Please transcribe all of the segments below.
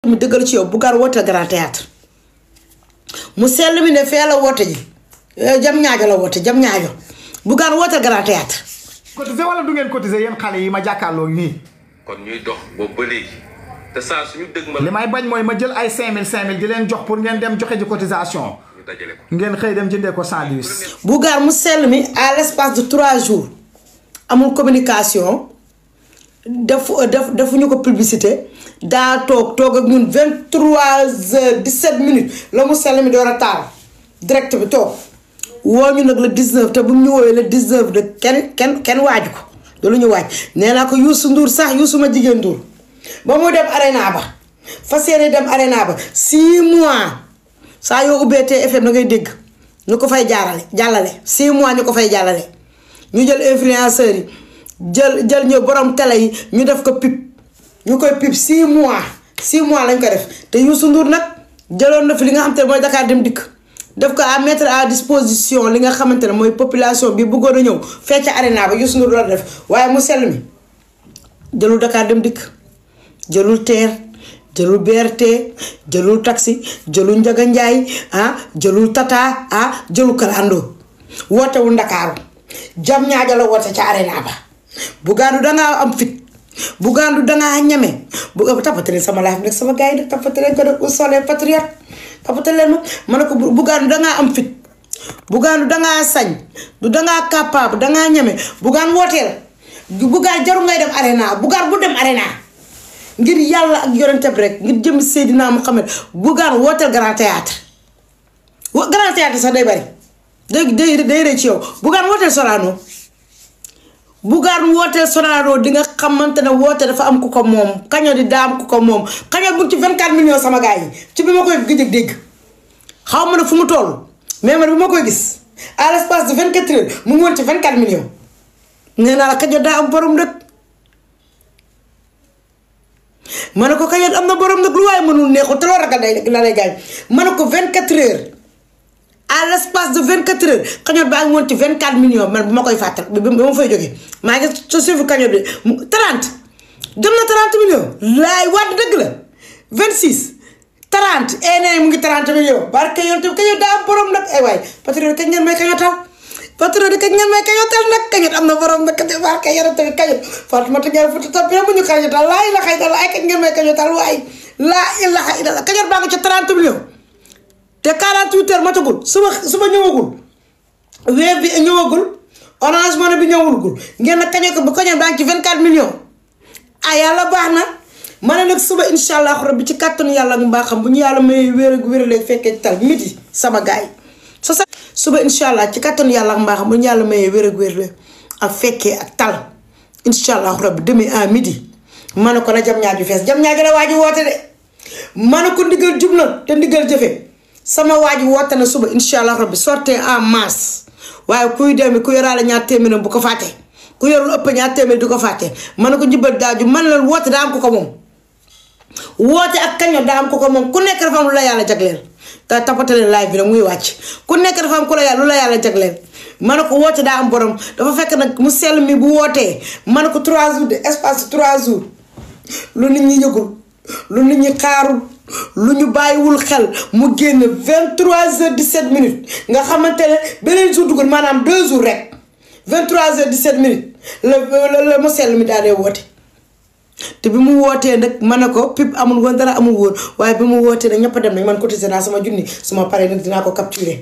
mi dëggal ci yow Bougane woote Grand Théâtre mu sell mi ne fee la woote ji jam ñaajo la woote jam ñaajo Bougane woote Grand Théâtre. cotiser wala du ngeen cotiser yéen xale yi ma jàkkaarloo nii. kon ñuy dox boobu ba léegi te saa suñu dëgg ma. li may bañ mooy ma jël ay 5000 di leen jox pour ngeen dem joxe ji cotisation. ñu dajale ko ngeen xëy dem jëndee ko 110. Bougane mu sell mi à l'espace de 3 jours amul communication defuñu ko publicité daa toog ak ñun 23h17 la mu sell mi door a taal direct bi toog woo ñu nag le 19 te bu ñu woowee le 19 de kenn waaju ko loolu ñu waaj nee naa ko Youssou Ndour sax Youssou ma jigéen Ndour ba mu dem arena ba fas yéene dem arena ba 6 mois saa yoo ubbee TFM da ngay dégg ñu ko fay jàllale 6 mois ñu ko fay jàllale ñu jël influenceurs yi jël ñu borom télé yi ñu def ko pub ñu koy pub 6 mois lañ ko def te Youssou Ndour nag jëloon na fi li nga xam te ne mooy Dakar Dem Dikk def ko à mettre à disposition li nga xamante ne mooy population bi bëggoon a ñëw fecc arena ba Youssou Ndour la def waaye mu sell mi jëlul Dakar Dem Dikk jëlul TER jëlul BRT jëlul taxi jëlul Njaga Njaay jëlul Tata jëlul Kalando wootewul Ndakaaru jam ñaaja la woote ca arena ba Bougane dangaa am fit Bougane dangaa ñeme bu tapatale sama live nag sama gars yi nag tapatale ko nag soleil patriote tapatale ma ne ko Bougane dangaa am fit Bougane dangaa sañ du dangaa capable dangaa ñeme Bougane wooteel Bougane jaru ngay dem arena Bougane bu dem arena ngir yàlla ak yonente bi rek ngir jëm Seydina Mouhamed Bougane wooteel Grand Théâtre Grand Théâtre sax day bari day rëy ci yow Bougane wooteel Sorano Bougane wooteel Sorano di nga xamante ne woote dafa am ku ko moom kaño di daa am ku ko moom kaño bu ci 24 millions sama gars yi ci bi ma koy gëj a dégg xaw ma ne fu mu toll mais man bi ma koy gis à l'espace de 24 heures mu ngi woon ci 24 millions nee naa la kaño daa am borom dëkk ma ne ko kaño am na borom nag lu waaye mënul neexul te loo ragal day la lay gaañ ma ne ko 24 heures à l'espace de 24 heures kañot baa ngi woon ci 24 millions man bu ma koy fàttal ba ma fay jógee maa ngi sa suivi kañot bi 30 dem na 30 millions laay waat dëgg la 26 30 nee mu ngi 30 millions barke yoon tamit kañot daa am borom nag ay waay patriote kañ ngeen may kañotal patriote kañ ngeen may kañotal nag kañot am na borom nag barke yoon tamit kañot Fatoumata Ndiaye Fouta Tampi bu ñu kañotal laa ilaha illallah ay kañ ngeen may kañotal waay laa ilaha illallah kañot baa ngi ci 30 millions te 48 heures matagul suba ñëwagul Wave bi ñëwagul Orange Money bi ñëwulgul ngeen nag kañoo ko ba kañoo baa ngi ci 24 millions yàlla baax na ma ne nag suba incha allah rabbi ci kàttanu yàlla ak mbaaxam bu ñu yàlla may wér fekkee tal midi sama gars yi suba incha allah ci kàttanu yàlla ak mbaaxam bu ñu yàlla may wér ak fekkee ak tal incha allah rabbi demain à midi ma ne ko na jam ñaaju fees jam ñaaju la waa ji woote de ma ne ko ndigal jub na te ndigal jëfe sama waa ji woote na suba incha allah rabbi sortez en masse waaye kuy dem ku yoraale ñaar téeméer bu ko fàtte ku yorul ëpp ñaar téeméer du ko fàtte ma ne ko njibal daaju man la woote daa am ko ko moom woote ak kaño daa am ko ko moom ku nekk dafa am lu la yàlla jagleel te tapataleen live bi nag muy wàcc ku nekk dafa am lu la yàlla jagleel ma ne ko woote daa am borom dafa fekk nag mu sell mi bu wootee ma ne ko 3 jours de espace 3 jours lu nit ñi yëgul lu nit ñi xaarul lu ñu bàyyiwul xel mu génn 23h17 nga xamante ne beneen jour dugul maanaam 2 jours rek 23h17 la mu sell mi daanee woote te bi mu wootee nag ma ne ko pip amul woon dara amul woon waaye bi mu wootee nag ñëpp a dem nañ man cotisé naa sama junni su ma paree nag dinaa ko capturer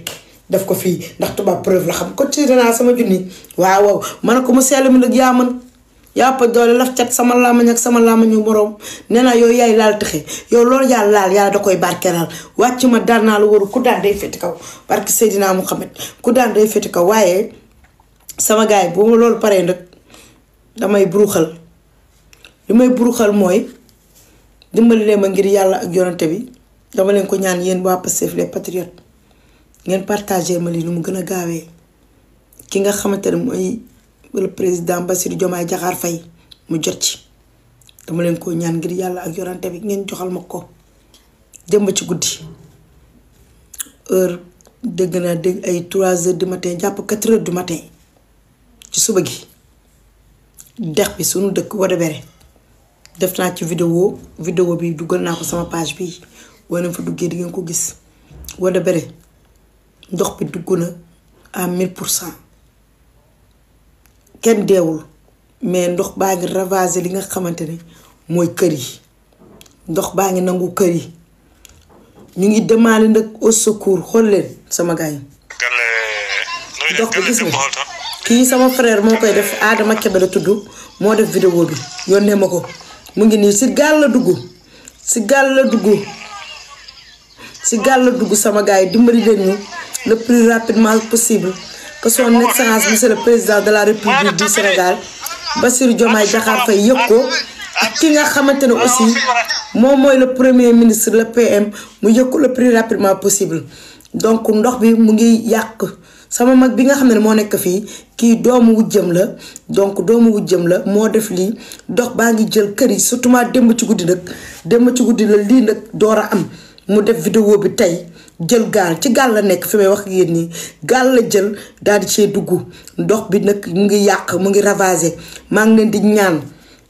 def ko fii ndax tubaab preuve la xam cotisé naa sama junni waaw ma ne ko mu sell mi nag yaa man yàppa doole laf cat sama lamañ ak sama lamañu moroom nee naa yow yaay laal tëxe yow loolu yàlla laal yàlla da koy barkeelal wàcc ma daan naa la waru ku daan day féeti kaw barke Seydina Mouhamed ku daan day féeti kaw waaye sama gars yi bu ma loolu paree nag damay buruxal li may buruxal mooy dimbali leen ma ngir yàlla ak yonante bi dama leen ko ñaan yéen waa Pastef les patriotes ngeen partagé ma lii nu mu gën a gaawee ki nga xamante ne mooy le président Bassirou Diomaye Diakhar Faye mu jot ci dama leen ko ñaan ngir yàlla ak yorante bi ngeen joxal ma ko démb ci guddi heure dégg naa dégg ay 3h du matin jàpp 4h du matin ci suba gi dex bi sunu dëkk Wada Bere def naa ci vidéo bi duggal naa ko sama page bi wala fa duggee di ngeen ko gis Wada Bere ndox bi dugg na à 1000%. kenn deewul mais ndox baa ngi ravager li nga xamante ne mooy kër yi ndox baa ngi nangu kër yi ñu ngi demander nag au secours xool leen sama gars yi ndox bi gis nga kii sama frère moo koy def Adama Kebe la tudd moo def vidéo bi yónnee ma ko mu ngi nii si gaal la dugg sama gars yi dimbali leen ñu le plus rapidement possible que son excellence monsieur le président de la république du Sénégal Bassirou Diomaye Diakhar Faye yëg ko ak ki nga xamante ne aussi moom mooy le premier ministre le PM mu yëg ko le plus rapidement possible. donc ndox bi mu ngi yàq sama mag bi nga xam ne moo nekk fii kii doomu wujjam la moo def lii ndox baa ngi jël kër yi surtout ma démb ci guddi la lii nag door a am mu def vidéo bi tey. jël gaal ci gaal la nekk fi may wax ak yéen nii gaal la jël daal di cee dugg ndox bi nag mu ngi yàq mu ngi ravager maa ngi leen di ñaan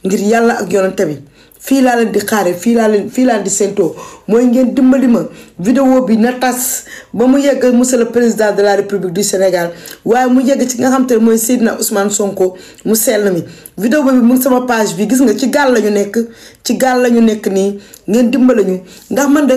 ngir yàlla ak yonante bi fii laa leen di xaare fii laa leen di séentoo mooy ngeen dimbali ma vidéo bi na tas ba mu yegg monsieur le président de la république du Sénégal waaye mu yegg ci nga xam te ne mooy Seydina Ousmane Sonko mu sell mi vidéo bi mu ngi sama page bi gis nga ci gaal la ñu nekk nii ngeen dimbali ñu ndax man de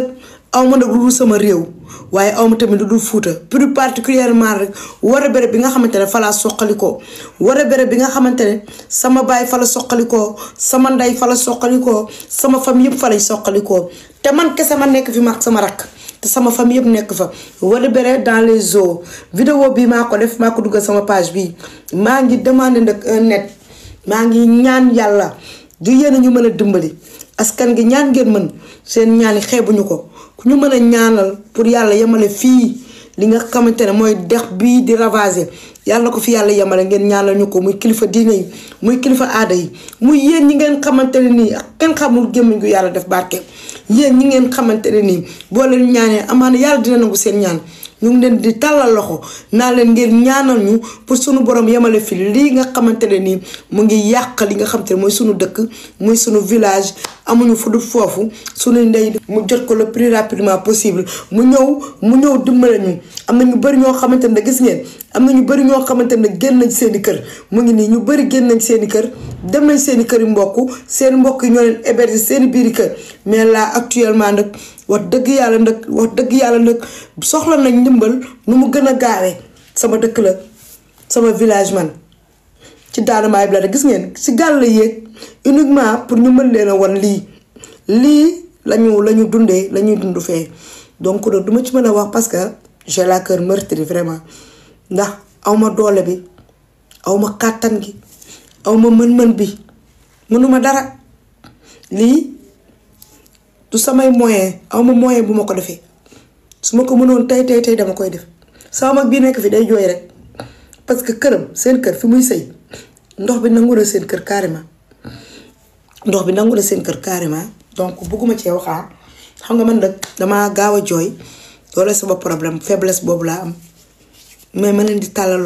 aw ma nag lu dul sama réew waaye aw ma tamit lu dul Fuuta plus particulièrement rek Wada Bere bi nga xamante ne fa laa soqalikoo Wada Bere bi nga xamante ne sama baay fa la soqalikoo sama ndey fa la soqalikoo sama famille yëpp fa lañ soqalikoo te man kese ma nekk fi mag sama rakk te sama famille yëpp nekk fa Wada Bere dans les eaux vidéo bi maa ko def maa ko duggal sama page bi maa ngi demandé nag net maa ngi ñaan yàlla du yéen ñu mën a dimbali askan gi ñaan ngeen mën seen ñaani xeebuñu ko ku ñu mën a ñaanal pour yàlla yemale fii li nga xamante ne mooy dex bii di ravager yàlla ko fi yàlla yemale ngeen ñaanal ñu ko muy kilifa diine yi muy kilifa aada yi muy yéen ñi ngeen xamante ne nii ak kenn xamul gémmiñ gu yàlla def barke yéen ñi ngeen xamante ne nii boo leen ñaanee amaana yàlla dina nangu seen ñaan ñu ngi leen di tàllal loxo naa leen ngeen ñaanal ñu pour sunu borom yemale fi lii nga xamante ne nii mu ngi yàq li nga xamante ne mooy sunu dëkk muy sunu village amuñu fu dul foofu sunu ndey mu jot ko le plus rapidement possible mu ñëw dimbale ñu am na ñu bëri ñoo xamante ne gis ngeen am na ñu bëri ñoo xamante ne génn nañ seen i kër mu ngi nii ñu bëri génn nañ seen i kër dem nañ seen i kër yi mbokk seen mbokk yi ñoo leen héberger seen i biiri kër mais là actuellement nag wax dëgg yàlla nag soxla nañ ndimbal nu mu gën a gaawee sama dëkk la sama village man ci daanamaay bi la gis ngeen si gaal la yéeg uniquement pour ñu mën leen a wan lii lañu dundee la ñuy dund fee donc nag duma ci mën a wax parce que j'ai la cœur meurtri vraiment ndax awma doole bi awma kàttan gi awma mën-mën bi mënuma dara lii du samay moyen awma moyen bu ma ko defee su ma ko mënoon tey dama koy def sama mag bii nekk fi day jooy rek parce que këram seen kër fi muy sëy ndox bi nangu na seen kër carrément donc bëgguma cee waxaa xam nga man nag damaa gaaw a jooy loolu sama problème faiblesse boobu laa am mais ma leen di tàllal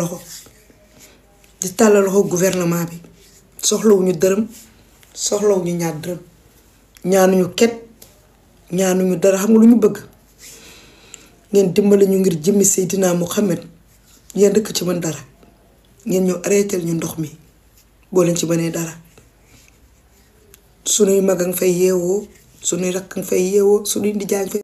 loxo gouvernement bi soxlawuñu dërëm soxlawuñu ñaar dërëm ñaanuñu ket ñaanuñu dara xam nga lu ñu bëgg ngeen dimbali ñu ngir jëmmi Seydina Muhammad yéen dëkk ci mën dara ngeen ñëw arrêté ñu ndox mi boo leen ci mënee dara sunuy mag a nga fay yeewoo sunuy rakk nga fay yeewoo sunuy ndijaay